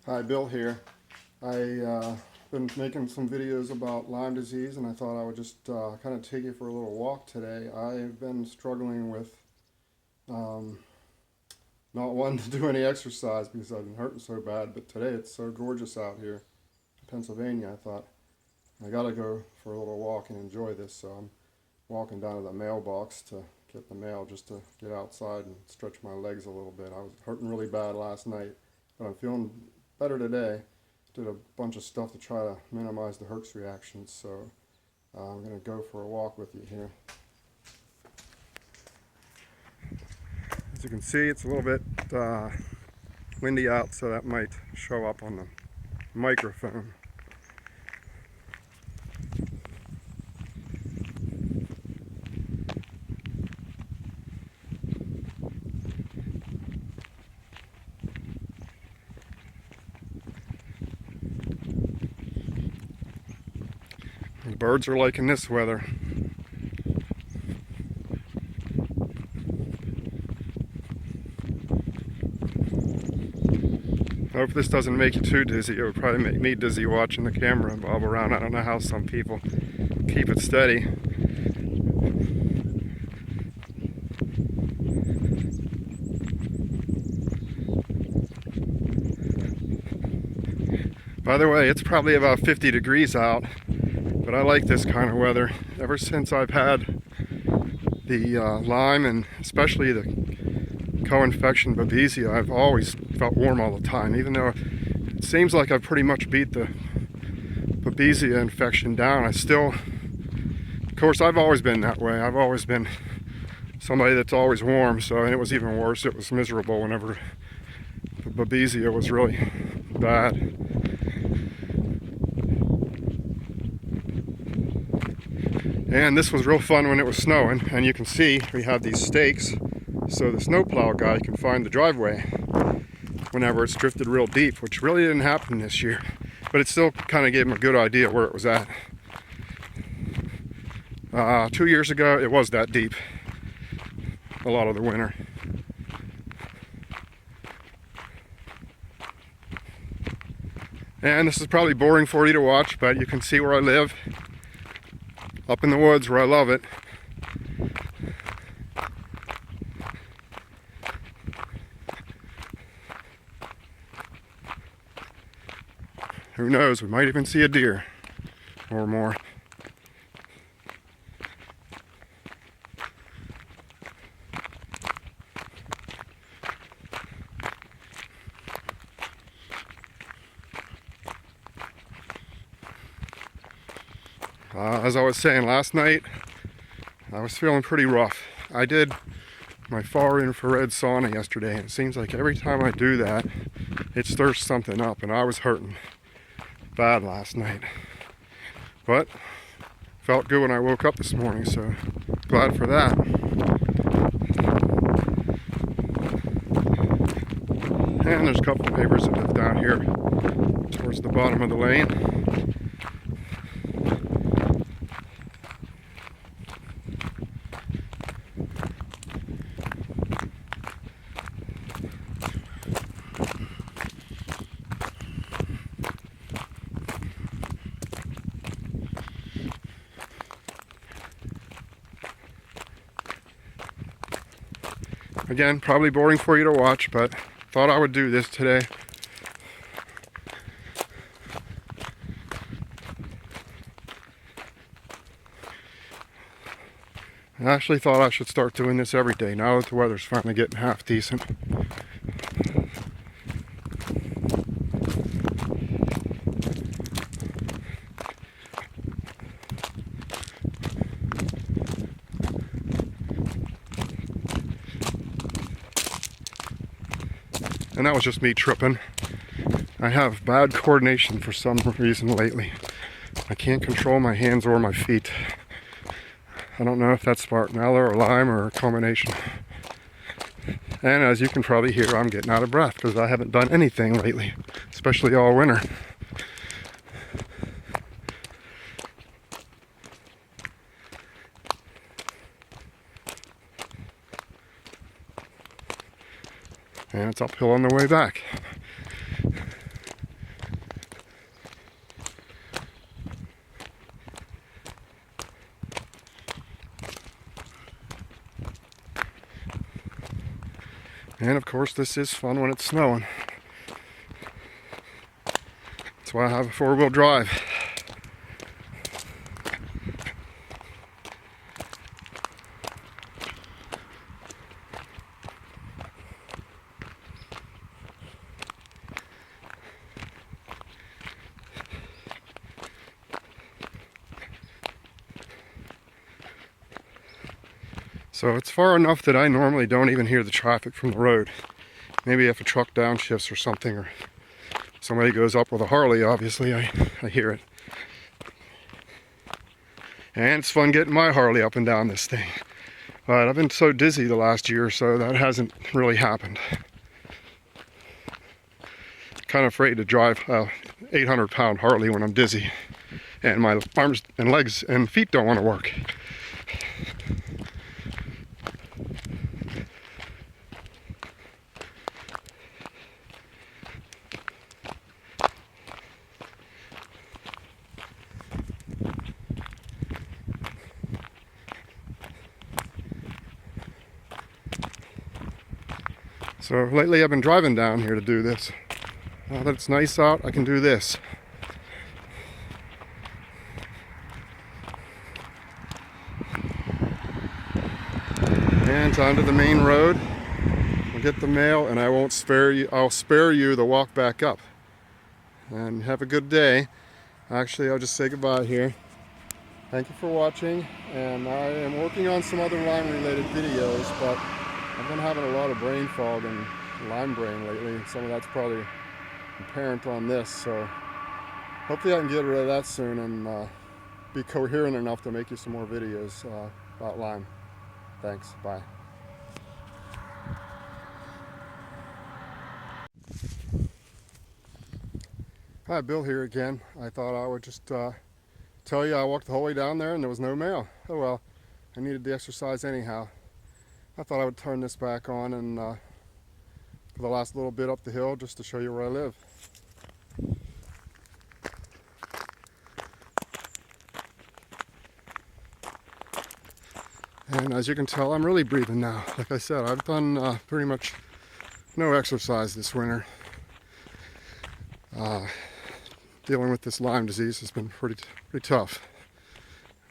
Hi, Bill here. I been making some videos about Lyme disease, and I thought I would just kind of take you for a little walk today. I've been struggling with um, not wanting to do any exercise because I've been hurting so bad, but today it's so gorgeous out here in Pennsylvania. I thought I gotta go for a little walk and enjoy this, so I'm walking down to the mailbox to get the mail just to get outside and stretch my legs a little bit. I was hurting really bad last night, but I'm feeling better today. Did a bunch of stuff to try to minimize the Herx reactions, so I'm going to go for a walk with you here. As you can see, it's a little bit windy out, so that might show up on the microphone. The birds are liking this weather. I hope this doesn't make you too dizzy. It would probably make me dizzy watching the camera bob around. I don't know how some people keep it steady. By the way, it's probably about 50 degrees out, but I like this kind of weather. Ever since I've had the Lyme and especially the co-infection Babesia, I've always felt warm all the time, even though it seems like I've pretty much beat the Babesia infection down. I still, of course, I've always been that way. I've always been somebody that's always warm, so, and it was even worse. It was miserable whenever the Babesia was really bad. And this was real fun when it was snowing, and you can see we have these stakes so the snowplow guy can find the driveway whenever it's drifted real deep, which really didn't happen this year, but it still kind of gave him a good idea where it was at. 2 years ago it was that deep a lot of the winter. And this is probably boring for you to watch, but you can see where I live, up in the woods where I love it. Who knows, we might even see a deer or more. As I was saying last night, I was feeling pretty rough. I did my far infrared sauna yesterday, and it seems like every time I do that, it stirs something up, and I was hurting bad last night. But felt good when I woke up this morning, so glad for that. And there's a couple of neighbors that live down here towards the bottom of the lane. Again, probably boring for you to watch, but thought I would do this today. I actually thought I should start doing this every day now that the weather's finally getting half decent. And that was just me tripping. I have bad coordination for some reason lately. I can't control my hands or my feet. I don't know if that's Bartonella or Lyme or a combination. And as you can probably hear, I'm getting out of breath because I haven't done anything lately, especially all winter. And it's uphill on the way back. And of course, this is fun when it's snowing. That's why I have a four-wheel drive. So it's far enough that I normally don't even hear the traffic from the road. Maybe if a truck downshifts or something, or somebody goes up with a Harley, obviously I hear it. And it's fun getting my Harley up and down this thing. But I've been so dizzy the last year or so that hasn't really happened. Kind of afraid to drive a 800-pound Harley when I'm dizzy and my arms and legs and feet don't want to work. So lately I've been driving down here to do this. Now that it's nice out, I can do this. And onto the main road. We'll get the mail and I won't spare you. I'll spare you the walk back up. And have a good day. Actually, I'll just say goodbye here. Thank you for watching, and I am working on some other Lyme related videos, but I've been having a lot of brain fog and Lyme brain lately, and some of that's probably apparent on this, so hopefully I can get rid of that soon and be coherent enough to make you some more videos about Lyme. Thanks, bye. Hi, Bill here again. I thought I would just tell you I walked the whole way down there and there was no mail. Oh well, I needed the exercise anyhow. I thought I would turn this back on and for the last little bit up the hill just to show you where I live. And as you can tell, I'm really breathing now. Like I said, I've done pretty much no exercise this winter. Dealing with this Lyme disease has been pretty tough.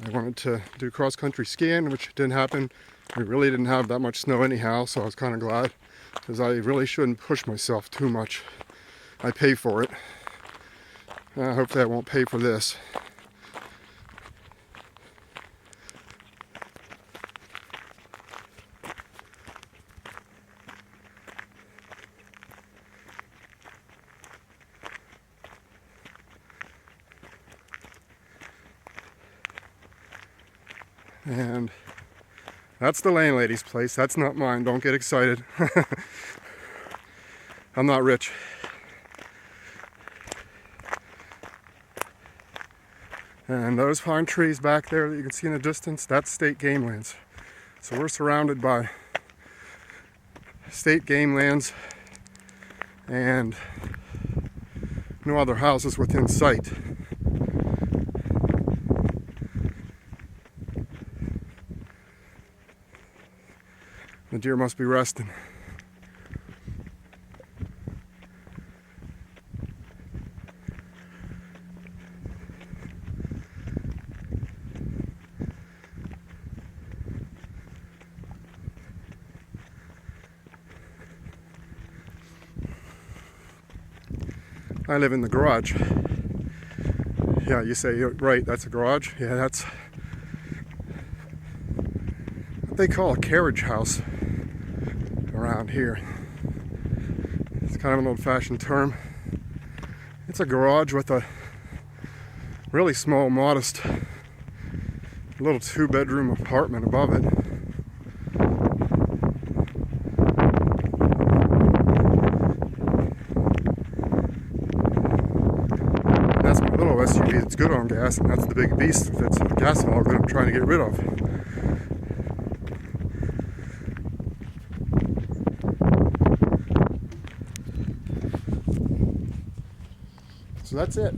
I wanted to do cross-country skiing, which didn't happen. We really didn't have that much snow anyhow, so I was kind of glad, because I really shouldn't push myself too much. I pay for it. Hopefully I won't pay for this. And that's the landlady's place. That's not mine. Don't get excited. I'm not rich. And those pine trees back there that you can see in the distance, that's state game lands. So we're surrounded by state game lands and no other houses within sight. The deer must be resting. I live in the garage. Yeah, you say, right, that's a garage. Yeah, that's what they call a carriage house around here. It's kind of an old-fashioned term. It's a garage with a really small, modest, little two-bedroom apartment above it. That's my little SUV that's good on gas, and that's the big beast that's a gas hog that I'm trying to get rid of. So that's it.